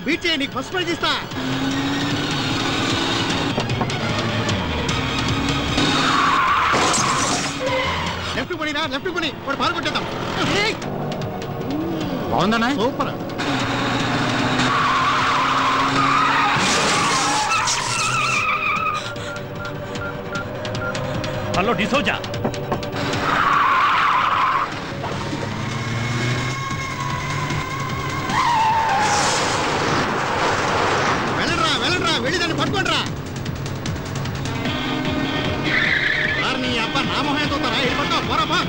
వాడిని బీట్ చేయి, నీకు ఫస్ట్ ప్రైజ్ ఇస్తా. లెఫ్ట్ పోనీరా, లెఫ్ట్ పోనీ, వాడు పాల్గొట్టేద్దాం. బాగుందన్నా? సూపర్. హలో డిసోజా, వెళ్ళరా, వెళ్ళి దాన్ని పట్టుకోండిరా. నీ అబ్బా నా మొహం చూస్తారా? వెళ్ళిపోతా పోరాపా.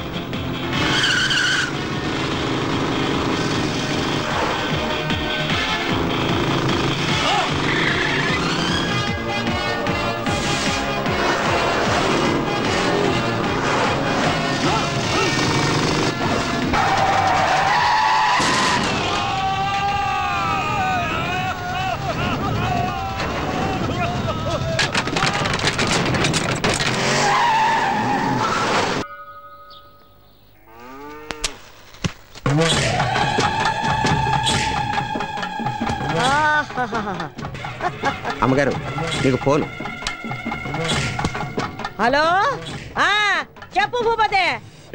అమ్మగారు నీకు ఫోన్. హలో, చెప్పు భూపతి.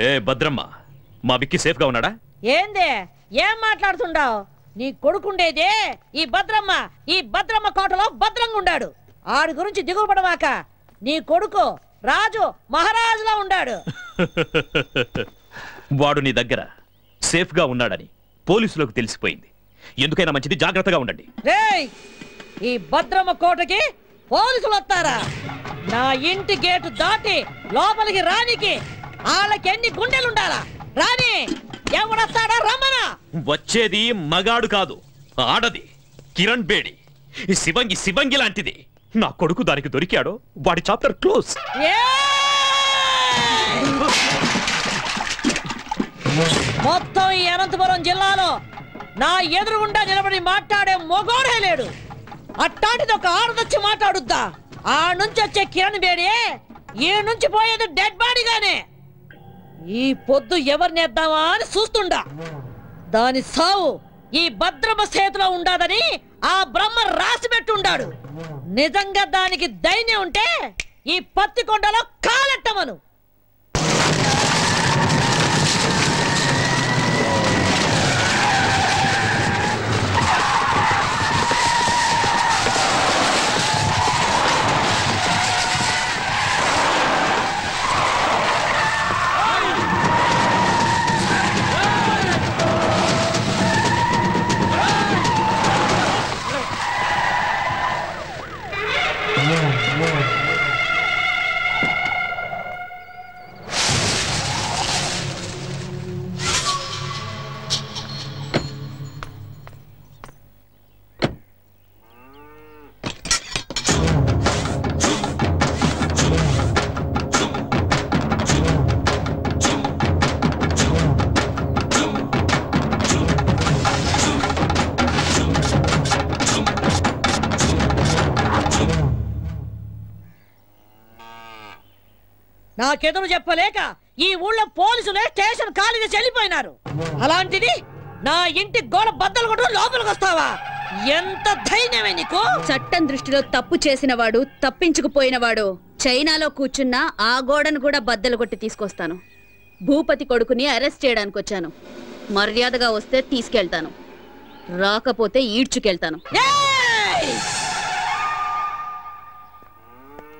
ఏ భద్రమ్మ, మా విక్కీ సేఫ్ గా ఉన్నాడా? ఏంది, ఏం మాట్లాడుతుండావు? నీ కొడుకుండేదే ఈ భద్రమ్మ కోటలో భద్రంగా ఉండాడు. ఆడి గురించి దిగులు పడమాక. నీ కొడుకు రాజు మహారాజులా ఉండాడు. వాడు నీ దగ్గర సేఫ్ గా ఉన్నాడని పోలీసులకు తెలిసిపోయింది. ఎందుకైనా మంచిది, జాగ్రత్తగా ఉండండి. రేయ్, ఈ భద్రమ్మ కోటకి పోలీసులు వస్తారా? నా ఇంటి గేటు దాటి లోపలికి రానికి వాళ్ళకి ఎన్ని గుండెలుండాలా? రాని, ఎవడొస్తాడా? రమ్మనా. వచ్చేది మగాడు కాదు, ఆడది. కిరణ్ బేడి, ఈ శివంగి లాంటిది. నా కొడుకు దానికి దొరికాడో వాడి చాప్టర్ క్లోజ్. మొత్తం ఈ అనంతపురం జిల్లాలో నా ఎదురుగుండా నిలబడి మాట్లాడే మొగోడే లేడు. అట్టాంటిది ఒక ఆడదొచ్చి మాట్లాడుద్దా? ఆ నుంచి వచ్చే కిరణ్ బేడి ఈ నుంచి పోయేది డెడ్ బాడీగానే. ఈ పొద్దు ఎవరినేద్దామా అని చూస్తుండా. దాని సావు ఈ భద్రమ చేతిలో ఉండాదని ఆ బ్రహ్మ రాసి పెట్టుండాడు. నిజంగా దానికి ధైర్యం ఉంటే ఈ పత్తికొండలో కాలెట్టమను. నాకెదురు చెప్పలేక ఈ ఊళ్ళో పోలీసులే స్టేషన్ ఖాళీ చేసి వెళ్ళిపోయినారు. అలాంటిది నా ఇంటి గోడ బద్దలు కొట్టు లోపలికి వస్తావా? ఎంత ధైర్యమే నీకు? చట్టం దృష్టిలో తప్పు చేసినవాడు, తప్పించుకుపోయినవాడు చైనాలో కూర్చున్నా ఆ గోడను కూడా బద్దలు కొట్టి తీసుకొస్తాను. భూపతి కొడుకుని అరెస్ట్ చేయడానికి వచ్చాను. మర్యాదగా వస్తే తీసుకెళ్తాను, రాకపోతే ఈడ్చుకెళ్తాను.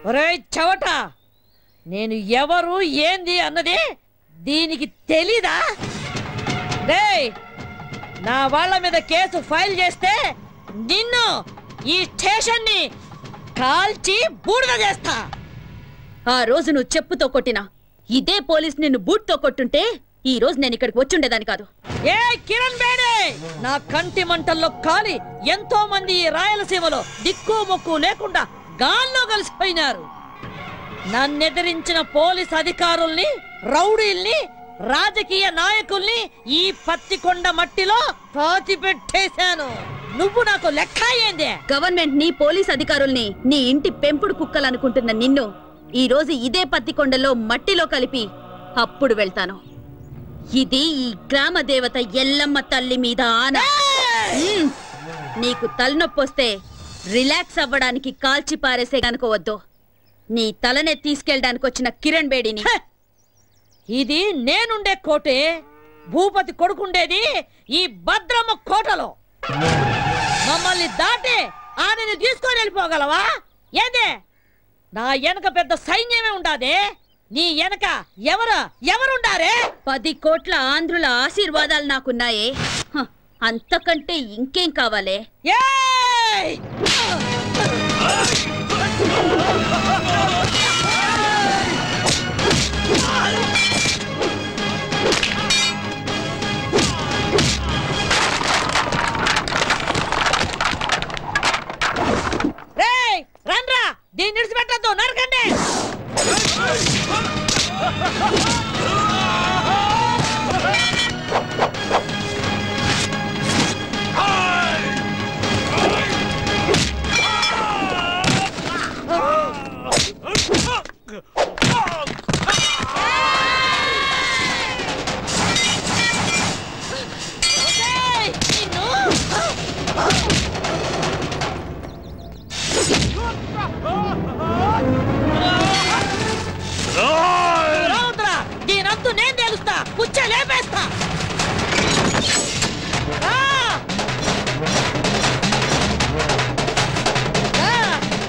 ఒరేయ్ చవట, నేను ఎవరు ఏంది అన్నది దీనికి తెలీదా? రేయ్, నా వాళ్ళ మీద కేసు ఫైల్ చేస్తే నిన్ను ఈ స్టేషన్ ని కాల్చి బూడిద చేస్తా. ఆ రోజు నువ్వు చెప్పుతో కొట్టినా ఇదే పోలీస్ నిన్ను బూట్తో కొట్టుంటే ఈ రోజు నేను ఇక్కడికి వచ్చుండేదాన్ని కాదు. ఏ కిరణ్ బేడే, నా కంటి మంటల్లో కాలి ఎంతో మంది ఈ రాయలసీమలో దిక్కు మొక్కు లేకుండా గాల్లో కలిసిపోయినారు. నన్నెదిరించిన పోలీస్ అధికారుల్ని, రౌడీల్ని, రాజకీయ నాయకుల్ని ఈ పత్తికొండ మట్టిలో పాతి పెట్టేశాను. నువ్వు నాకు లెక్క ఏందే? గవర్నమెంట్ ని, పోలీస్ అధికారుల్ని నీ ఇంటి పెంపుడు కుక్కలనుకుంటున్న నిన్ను ఈ రోజు ఇదే పత్తికొండలో మట్టిలో కలిపి అప్పుడు వెళ్తాను. ఇది ఈ గ్రామ దేవత ఎల్లమ్మ తల్లి మీద ఆన. నీకు తలనొప్పి వస్తే రిలాక్స్ అవ్వడానికి కాల్చి పారేసే అనుకోవద్దు. నీ తలనే తీసుకెళ్ళడానికి వచ్చిన కిరణ్ బేడిని. ఇది నేనుండే కోటే. భూపతి కొడుకుండేది ఈ భద్రమ్మ కోటలో. మమ్మల్ని దాటి ఆమెను తీసుకొని వెళ్ళిపోగలవా? ఏదే నా వెనక పెద్ద సైన్యమే ఉండాదే. నీ వెనక ఎవరుండారే? 10 కోట్ల ఆంధ్రుల ఆశీర్వాదాలు నాకున్నాయే. అంతకంటే ఇంకేం కావాలే? రండ్రా, దీన్ని నిడిచిపెట్టద్దు, నరకండి. దీనంతు నేను తెలుస్తా, పుచ్చ లేపేస్తా.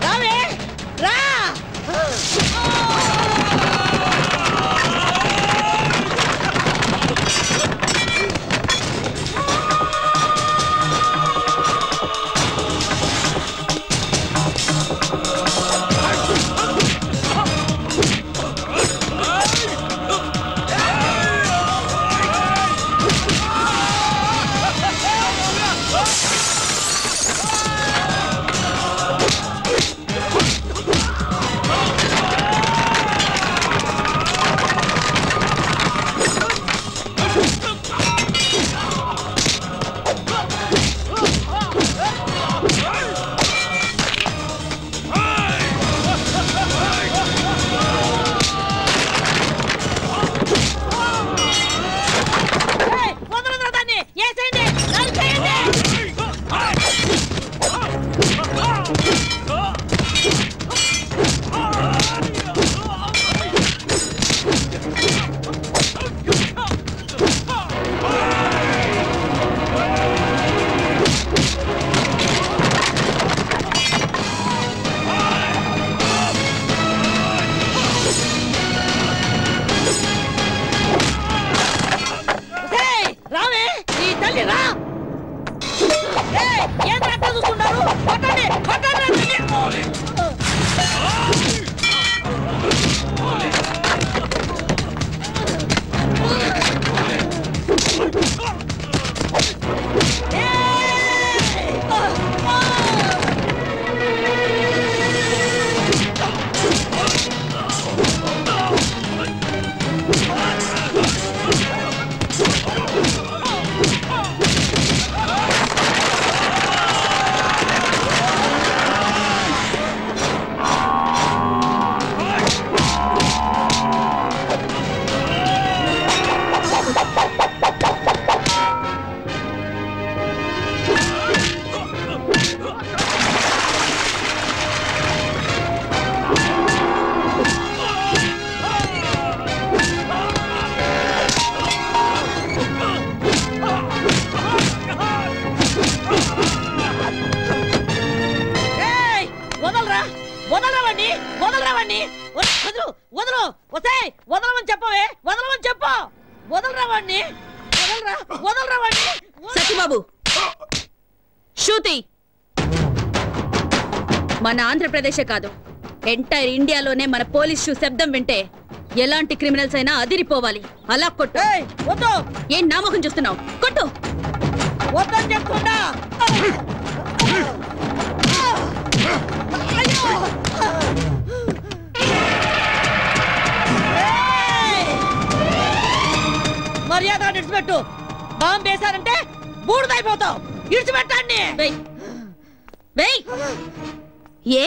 రావే రా. సత్యబాబు, శృతి మన ఆంధ్రప్రదేశే కాదు, ఎంటైర్ ఇండియాలోనే మన పోలీస్ షూ శబ్దం వింటే ఎలాంటి క్రిమినల్స్ అయినా అదిరిపోవాలి. అలా కొట్టు. ఏం నామకం చూస్తున్నావు? కొట్టు. మర్యాద ఇడిచిపెట్టు. బాంబు వేశారంటే బూడిదైపోతావు. ఇడిచిపెట్టండి. ఏ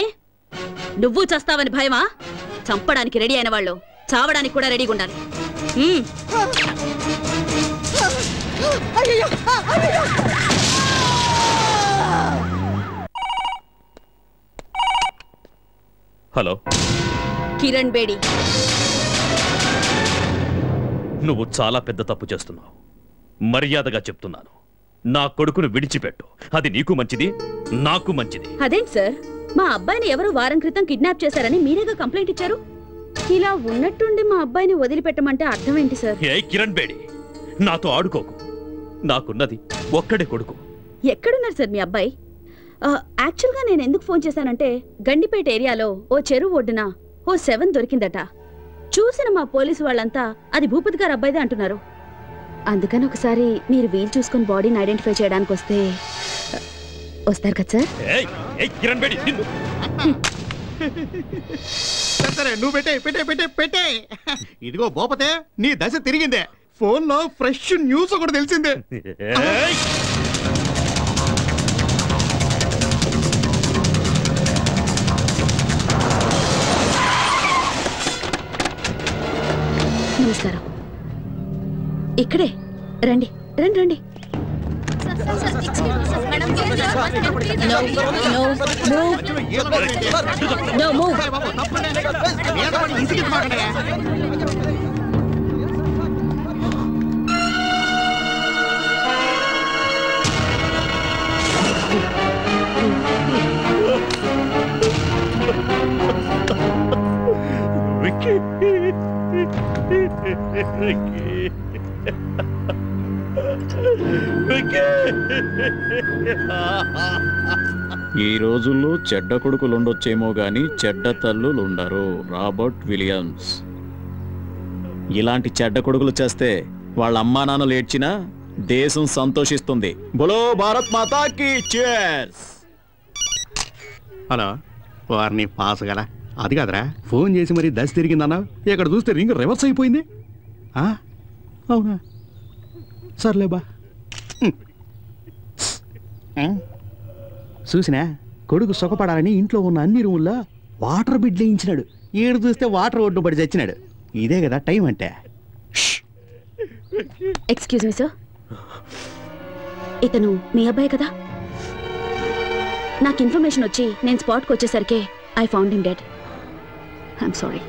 నువ్వు చస్తావని భయమా? చంపడానికి రెడీ అయిన వాళ్ళు చావడానికి కూడా రెడీగా ఉండాలి. అయ్యో హలో, కిరణ్ బేడి. నువ్వు చాలా పెద్ద తప్పు చేస్తున్నావు. మర్యాదగా చెప్తున్నాను, నా కొడుకును విడిచిపెట్టు. అది నీకు మంచిది, నాకు మంచిది. అదేంటి సార్, మా అబ్బాయిని ఎవరో వారం క్రితం కిడ్నాప్ చేశారని మీరేగా కంప్లైంట్ ఇచ్చారు. ఇలా ఉన్నట్టుండి మా అబ్బాయిని వదిలిపెట్టమంటే అర్థం ఏంటి సార్? ఏ కిరణ్ బేడి, నాతో ఆడుకోకు. నాకున్నది ఒక్కడే కొడుకు. ఎక్కడున్నారు సార్ మీ అబ్బాయి? యాక్చువల్గా నేను ఎందుకు ఫోన్ చేశానంటే, గండిపేట ఏరియాలో ఓ చెరువు ఒడ్డున ఓ 7 దొరికిందట. చూసిన మా పోలీసు వాళ్ళంతా అది భూపతి గారు అబ్బాయిదే అంటున్నారు. అందుకని ఒకసారి మీరు వీలు చూసుకుని బాడీని ఐడెంటిఫై చేయడానికి వస్తారు కదా సార్? కిరణ్ బేడి, సరే నువ్వు పెట్టే పెట్టే పెట్టే పెట్టే. ఇదిగో భూపతే, నీ దశ తిరిగిందే. ఫోన్ లో ఫ్రెష్ న్యూస్ ఒకటి తెలిసిందే. నమస్కారం. ఇక్కడే రండి రండి రండి. ఈ రోజుల్లో చెడ్డ కొడుకులుండొచ్చేమో గాని చెడ్డ తల్లులుండరు. Robert Williams. ఇలాంటి చెడ్డ కొడుకులు చేస్తే వాళ్ళ అమ్మా నాన్నలు ఏడ్చినా దేశం సంతోషిస్తుంది. బోలో భారత్ మాతాకి చేర్స్. హలో, వారిని పాస్ గల అది కాదురా, ఫోన్ చేసి మరి దశ తిరిగిందన్నా. ఇక్కడ చూస్తే రింగ్ రివర్స్ అయిపోయింది. అవునా, సర్లే బా. చూసినా, కొడుకు సుఖపడాలని ఇంట్లో ఉన్న అన్ని రూముల్లో వాటర్ బిడ్ వేయించినాడు. ఏడు చూస్తే వాటర్ ఒడ్డు పడి చచ్చినాడు. ఇదే కదా టైం అంటే. ఎక్స్క్యూజ్ మీ సార్, ఇతను మీ అబ్బాయి కదా? నాకు ఇన్ఫర్మేషన్ వచ్చి నేను స్పాట్కి వచ్చేసరికి I found him dead. I'm sorry.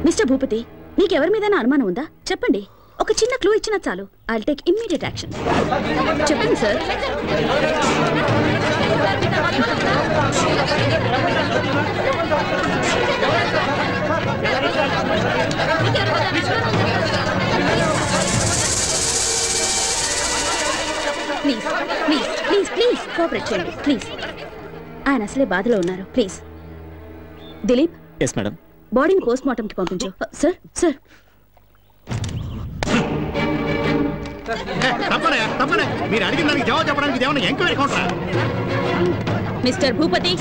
Mister Bhupathi, నీకెవరి మీద అనుమానం ఉందా? చెప్పండి. ఒక చిన్న క్లూ ఇచ్చినా చాలు. I take immediate action. చెప్పండి sir. Please please please please cooperate చేయండి ప్లీజ్. ఆయన అసలే బాధలో ఉన్నారు. ప్లీజ్ దిలీప్. Yes madam. బాడీని పోస్ట్ మార్టంకి పంపించు. Sir sir. మీరు అడిగిన దానికి జవాబు చెప్పడానికి ఏమన్నా ఎంక్వైరీ కౌంటరా? మిస్టర్ భూపతి,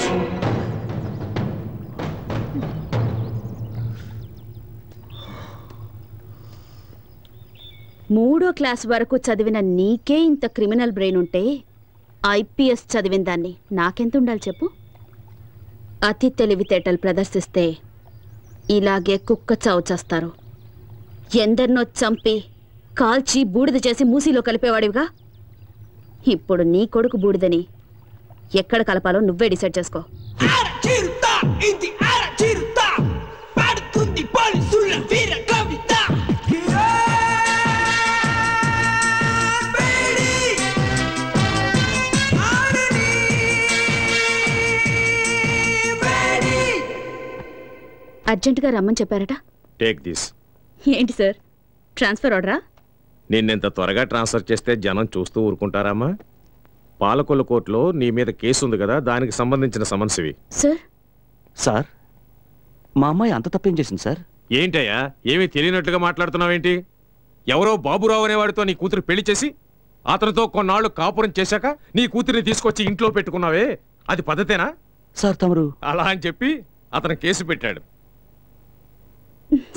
మూడో క్లాస్ వరకు చదివిన నీకే ఇంత క్రిమినల్ బ్రెయిన్ ఉంటే ఐపీఎస్ చదివిన దాన్ని నాకెంత ఉండాలి చెప్పు? అతి తెలివితేటలు ప్రదర్శిస్తే ఇలాగే కుక్క చావు చేస్తారు. ఎందరినో చంపి కాల్చి బూడిద చేసి మూసీలో కలిపేవాడివిగా. ఇప్పుడు నీ కొడుకు బూడిదని ఎక్కడ కలపాలో నువ్వే డిసైడ్ చేసుకో. అర్జెంటుగా రమ్మని చెప్పారట. Take this. ఏంటి సార్, ట్రాన్స్ఫర్ ఆర్డరా? నిన్నెంత త్వరగా ట్రాన్స్ఫర్ చేస్తే జనం చూస్తూ ఊరుకుంటారమ్మా? పాలకొల్లు కోర్టులో నీ మీద కేసు ఉంది కదా, దానికి సంబంధించిన సమన్స్ ఇవి. సార్ సార్, మా అమ్మాయి అంత తప్పేం చేసింది సార్? ఏంటయ్యా, ఏమీ తెలియనట్లుగా మాట్లాడుతున్నావేంటి? ఎవరో బాబురావు అనేవాడితో నీ కూతురు పెళ్లి చేసి అతనితో కొన్నాళ్ళు కాపురం చేశాక నీ కూతురిని తీసుకొచ్చి ఇంట్లో పెట్టుకున్నావే, అది పద్ధతేనా? సార్ తమరు అలా అని చెప్పి అతను కేసు పెట్టాడు.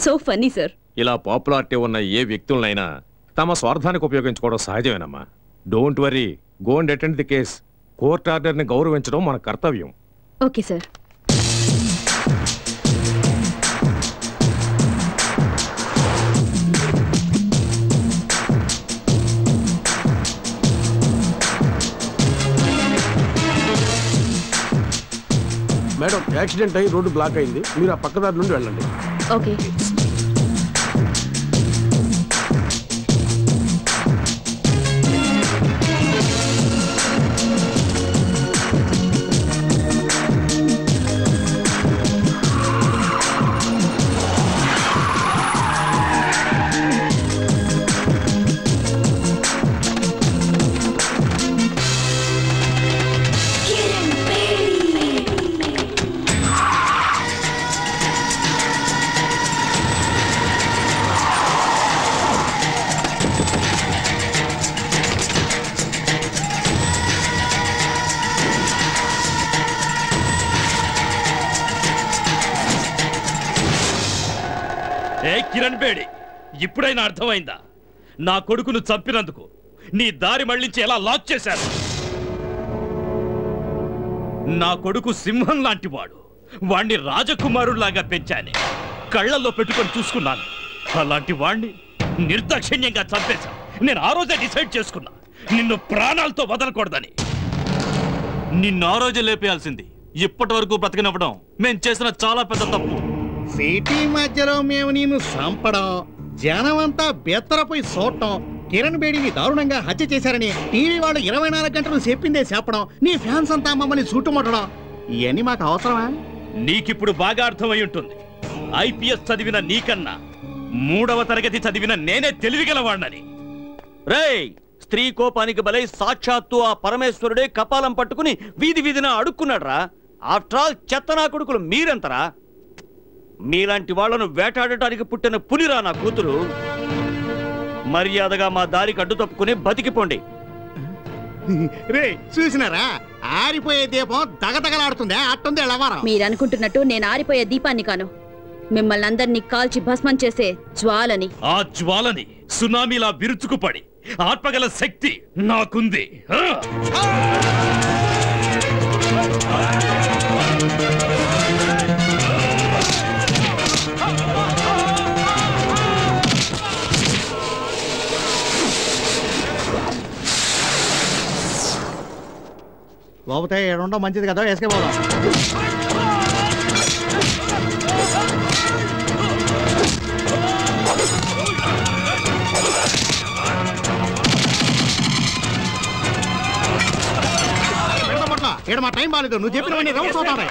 So funny sir. ఇలా పాపులారిటీ ఉన్న ఏ వ్యక్తులనైనా తమ స్వార్థానికి ఉపయోగించుకోవడం సహజమేనమ్మా. Don't worry, go and attend the case. Court ఆర్డర్ని గౌరవించడం మన కర్తవ్యం. Okay sir. మేడం యాక్సిడెంట్ అయ్యి రోడ్డు బ్లాక్ అయింది, మీరు ఆ పక్కదారి నుండి వెళ్ళండి. ఓకే. కిరణ్ బేడి, ఇప్పుడైనా అర్థమైందా? నా కొడుకును చంపినందుకు నీ దారి మళ్లించి ఎలా లాక్ చేశారు? నా కొడుకు సింహం లాంటి వాడు, వాణ్ణి రాజకుమారుల్లాగా పెంచానే, కళ్ళల్లో పెట్టుకొని చూసుకున్నాను. అలాంటి వాణ్ణి నిర్దాక్షిణ్యంగా చంపేశా. నేను ఆ రోజే డిసైడ్ చేసుకున్నా నిన్ను ప్రాణాలతో వదలకూడదని. నిన్ను ఆ రోజే లేపేయాల్సింది. ఇప్పటి వరకు బ్రతికినవ్వడం మేం చేసిన చాలా పెద్ద తప్పు. సిటీ మధ్యలో మేము నిన్ను చంపడం, జనమంతా బెత్తరపోయి చూడటం, కిరణ్ బేడిని దారుణంగా హత్య చేశారని టీవీ వాళ్ళు 24 గంటలు చెప్పిందే చెప్పడం, నీ ఫ్యాన్స్ అంతా మమ్మల్ని చుట్టుముట్టడం, ఇవన్నీ మాకు అవసరమా? నీకిప్పుడు బాగా అర్థమై ఉంటుంది. ఐపీఎస్ చదివిన నీకన్నా 3వ తరగతి చదివిన నేనే తెలివిగలవాణ్ణని. రేయ్, స్త్రీ కోపానికి బలై సాక్షాత్తు ఆ పరమేశ్వరుడే కపాలం పట్టుకుని వీధి వీధిన అడుక్కున్నాడ్రా. ఆఫ్టర్ ఆల్ చెత్తనా కొడుకులు మీరెంతరా? మీలాంటి వాళ్లను వేటాడటానికి పుట్టిన పులిరా నా కూతురు. మర్యాదగా మా దారికి అడ్డు తప్పుకుని బతికిపోండి. రే చూసినారా, ఆరిపోయే దీపం దగదగలాడుతుందే, అట్టుంది ఎలవారం. మీరనుకుంటున్నట్టు నేను ఆరిపోయే దీపాన్ని కాను, మిమ్మల్ని అందరినీ కాల్చి భస్మం చేసే జ్వాలని. ఆ జ్వాలని సునామీలా విరుచుకుపడి ఆత్మగల శక్తి నాకుంది. లోపతే ఏడుండో మంచిది కదా, వేసుకే పోదాం. ఏడు మా టైం బాగాలేదు, నువ్వు చెప్పినవన్నీ రౌండ్స్ అవుతానే.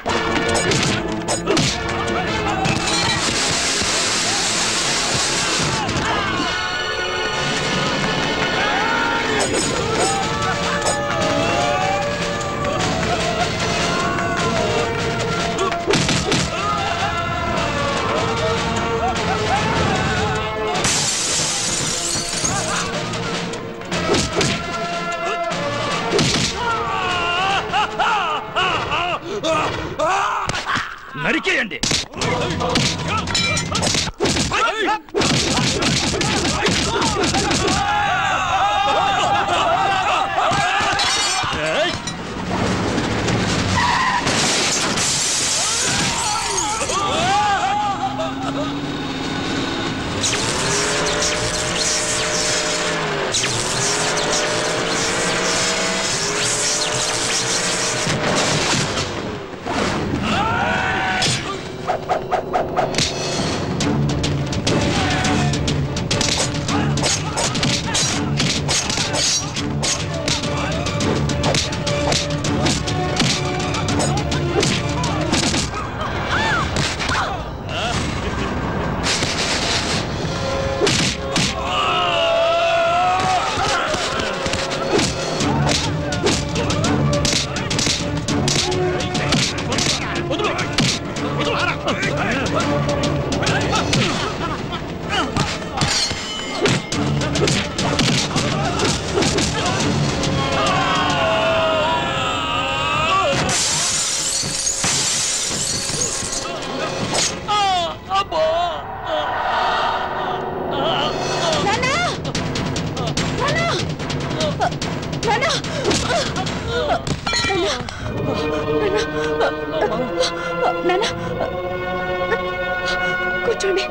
నరికేయండి. కూర్చోండి.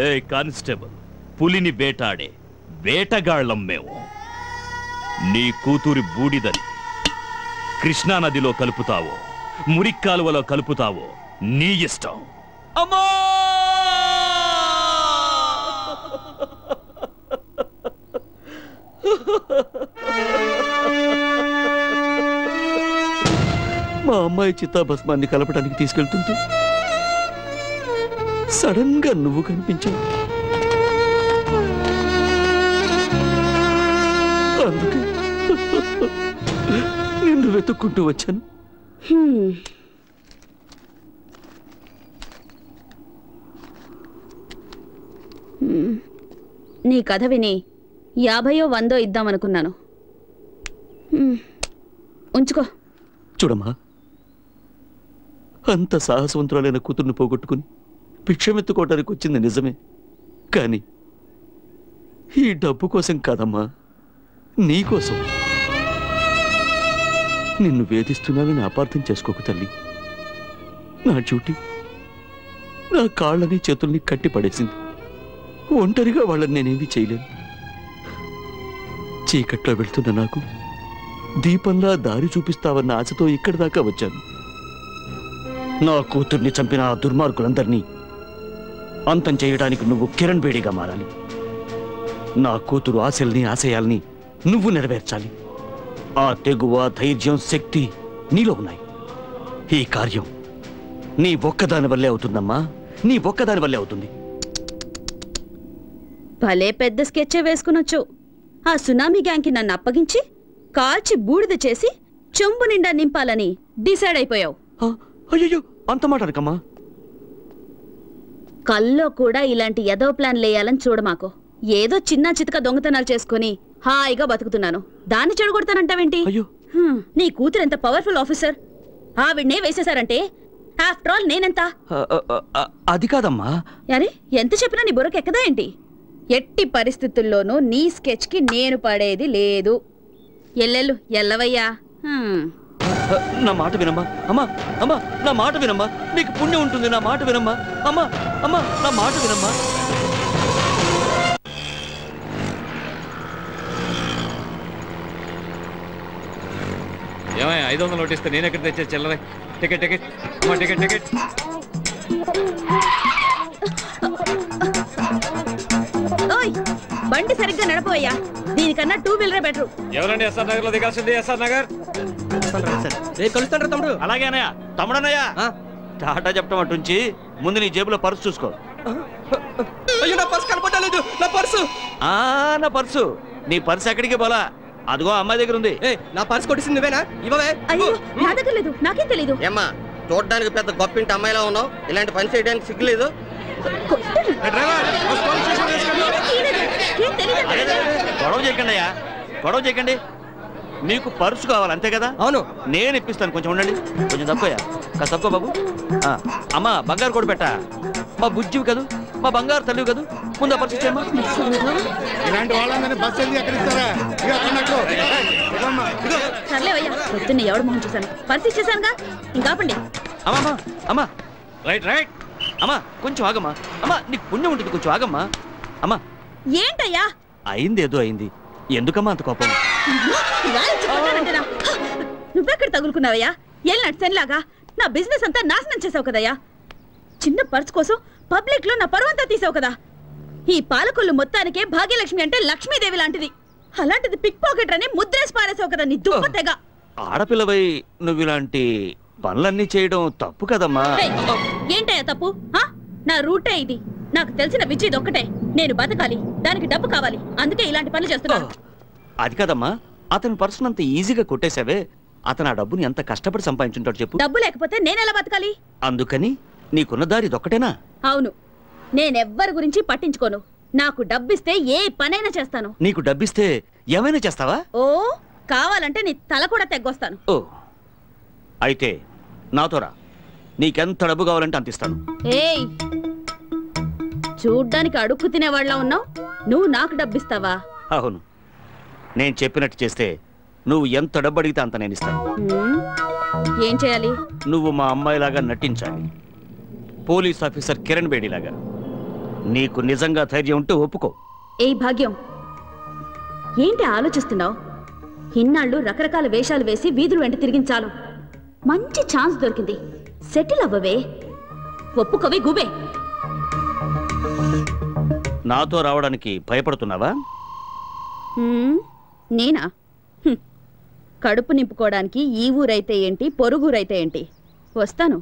ఏ కానిస్టేబుల్, పులిని వేటాడే వేటగాళ్ళం మేము. నీ కూతురి బూడిదని కృష్ణానదిలో కలుపుతావో మురిక్కాలువలో కలుపుతావో నీ ఇష్టం. అమ్మా! మా అమ్మాయి చిత్తాభస్మాన్ని కలపడానికి తీసుకెళ్తుంటే సడన్ గా నువ్వు కనిపించావు. అందుకే నిన్ను వెతుక్కుంటూ వచ్చాను. నీ కథ విని 50 100 ఇద్దామనుకున్నాను. ఉంచుకో. చూడమ్మా, అంత సాహసవంతురాలైన కూతుర్ని పోగొట్టుకుని భిక్షమెత్తుకోవటానికి వచ్చింది నిజమే, కానీ ఈ డబ్బు కోసం కాదమ్మా, నీకోసం. నిన్ను వేధిస్తున్నానని అపార్థం చేసుకోకు తల్లి. నా డ్యూటీ నా కాళ్ళని చేతుల్ని కట్టి పడేసింది. ఒంటరిగా వాళ్ళని నేనేమీ చేయలేను. చీకట్లో వెళ్తున్న నాకు దీపంలా దారి చూపిస్తావన్న ఆశతో ఇక్కడి దాకా వచ్చాను. నా కూతుర్ని చంపిన ఆ దుర్మార్గులందరినీ అంతం చేయడానికి నువ్వు కిరణ్ బేడిగా మారాలి. నా కూతురు ఆశల్ని ఆశయాల్ని నువ్వు నెరవేర్చాలి. ఆ తెగువ, ధైర్యం, శక్తి నీలో ఉన్నాయి. ఈ కార్యం నీ ఒక్కదాని వల్లే అవుతుందమ్మా, నీ ఒక్కదాని వల్లే అవుతుంది. భలే పెద్ద స్కెచ్చే వేసుకునొచ్చు. ఆ సునామీ గ్యాంగ్కి నన్ను అప్పగించి కాల్చి బూడిద చేసి చెంబు నిండా నింపాలని డిసైడ్ అయిపోయావు. అయ్యో, అంత మాట అనకమ్మా. కల్లో కూడా ఇలాంటి ఎదో ప్లాన్ లేయాలని చూడమాకో. ఏదో చిన్న చితక దొంగతనాలు చేసుకుని హాయిగా బతుకుతున్నాను, దాన్ని చెడగొడతానంటావేంటి? నీ కూతురు ఎంత పవర్ఫుల్ ఆఫీసర్, ఆవిడ్నే వేసేశారంటే ఆఫ్టర్ ఆల్ నేనెంత? అది కాదమ్మా. అరే, ఎంత చెప్పినా నీ బుర్రకు ఎక్కదా ఏంటి? ఎట్టి పరిస్థితుల్లోనూ నీ స్కెచ్ కి నేను పడేది లేదు. ఎల్లెళ్ళు ఎల్లవయ్యా. నా మాట వినమ్మా. అమ్మా అమ్మా, నా మాట వినమ్మా, నీకు పుణ్యం ఉంటుంది. నా మాట వినమ్మా. అమ్మా అమ్మా, నా మాట వినమ్మా. ఏమయ్య 500 నోట్ ఇస్తే నేను ఎక్కడ తెచ్చే చిల్లరే? Ticket ticket ticket ticket. బండి సరిగ్గా నడపోయ్యా, దీనికన్నా 2 వీలరే బెటర్. ఎవరండి ఎస్ఆర్ నగర్ లో దిగాల్సింది? ఎస్ఆర్ నగర్. కలుస్తాడు తమ్ముడు. అలాగే అన్నయ్య. తమ్ముడన్నయ్య, టాటా చెప్పడం అటుంచి ముందు నీ జేబులో పర్సు చూసుకో. అయ్యో, నా పర్సు కనపడలేదు. నా పర్సు నా పర్సు నీ పర్సు ఎక్కడికి పోలా, అదిగో అమ్మాయి దగ్గర ఉంది. నా పర్సు కొట్టేసింది నువ్వేనా? ఇవ్వవే. అయ్యో, నా దగ్గర లేదు, నాకేం తెలీదు. ఏమ్మా, చూడడానికి పెద్ద గొప్పింటి అమ్మాయిలా ఉన్నావు, ఇలాంటి పని చేయడానికి సిగ్గులేదు? గొడవ చేయకండి అయ్యా, గొడవ చేయకండి. నీకు పర్సు కావాలి అంతే కదా? అవును, నేను ఇప్పిస్తాను. కొంచెం ఉండండి, కొంచెం తక్కువయ్యా, కాస్త తక్కువ బాబు. అమ్మా, బంగారు కూడా పెట్టా. మా బుజ్జివి కదూ, మా బంగారు తల్లివి కదూ, ముందు పర్సు ఇచ్చేమ్మా. ఇలాంటి వాళ్ళందరినీ బస్సు ఎందుకు ఎక్కడిస్తారా? సర్లే అయ్యా, పొద్దున్న ఎవడు మొహం చూశాను, పర్సు ఇచ్చేసానుగా, ఇంకాపండి. అమ్మా అమ్మా, రైట్ రైట్. అమ్మా కొంచెం ఆగమ్మా. అమ్మా, నీకు పుణ్యం ఉంటుంది, కొంచెం ఆగమ్మా. అమ్మా, ఏంటయ్యా? అయింది ఏదో అయింది, ఎందుకమ్మా అంత కోపం? నువ్వెక్కడ తగులుకున్నావయ్యా? ఏళ్ళనాటి సెన్లాగా నా బిజినెస్ అంతా నాశనం చేసావు కదయ్యా. చిన్న పర్స్ కోసం పబ్లిక్ లో నా పరువంతా తీసావు కదా. ఈ పాలకొల్లు మొత్తానికే భాగ్యలక్ష్మి అంటే లక్ష్మీదేవి లాంటిది, అలాంటిది పిక్ పాకెట్ అని ముద్రేసి పారేసావు కదా నీ దుప్ప. ఆడపిల్లవై నువ్వు ఇలాంటి పనులన్నీ చేయడం తప్పు కదమ్మా. ఏంటయ్యా తప్పు? నా రూటే ఇది, నాకు తెలిసిన విద్య ఇది ఒక్కటే. నేను బతకాలి, దానికి డబ్బు కావాలి, అందుకే ఇలాంటి పనులు చేస్తున్నాను. అది కాదమ్మా, అతని పర్సును అంత ఈజీగా కొట్టేశావే, అతను ఆ డబ్బుని ఎంత కష్టపడి సంపాదించుంటాడు చెప్పు. డబ్బు లేకపోతే నేనెలా బతకాలి? అందుకని నీకున్న దారి ఇదొక్కటేనా? అవును, నేనెవ్వరి గురించి పట్టించుకోను. నాకు డబ్బిస్తే ఏ పనైనా చేస్తాను. నీకు డబ్బిస్తే ఏమైనా చేస్తావా? ఓ, కావాలంటే నీ తల కూడా తెగ్గొస్తాను. ఓ, అయితే నాతో రా. నీకెంత డబ్బు కావాలంటే అంత ఇస్తాను. ఏయ్, చూడ్డానికి అడుక్కు తినేవాళ్ళ ఉన్నావు, నువ్వు నాకు డబ్బిస్తావా? అవును, నేను చెప్పినట్టు చేస్తే నువ్వు ఎంత డబ్బు అడిగితే అంత నేను ఇస్తాను. ఏం చేయాలి? నువ్వు మా అమ్మాయిలాగా నటించాలి, పోలీస్ ఆఫీసర్ కిరణ్ బేడిలాగా. నీకు నిజంగా ధైర్యం ఉంటే ఒప్పుకో. ఏయ్ భాగ్యం, ఏంటి ఆలోచిస్తున్నావు? ఇన్నాళ్ళు రకరకాల వేషాలు వేసి వీధులు వెంట తిరిగించాలు. మంచి ఛాన్స్ దొరికింది, సెటిల్ అవ్వవే. ఒప్పుకోవే గుబే. నాతో రావడానికి భయపడుతున్నావా? నేనా? కడుపు నింపుకోవడానికి ఈ ఊరైతే ఏంటి, పొరుగురైతే ఏంటి, వస్తాను.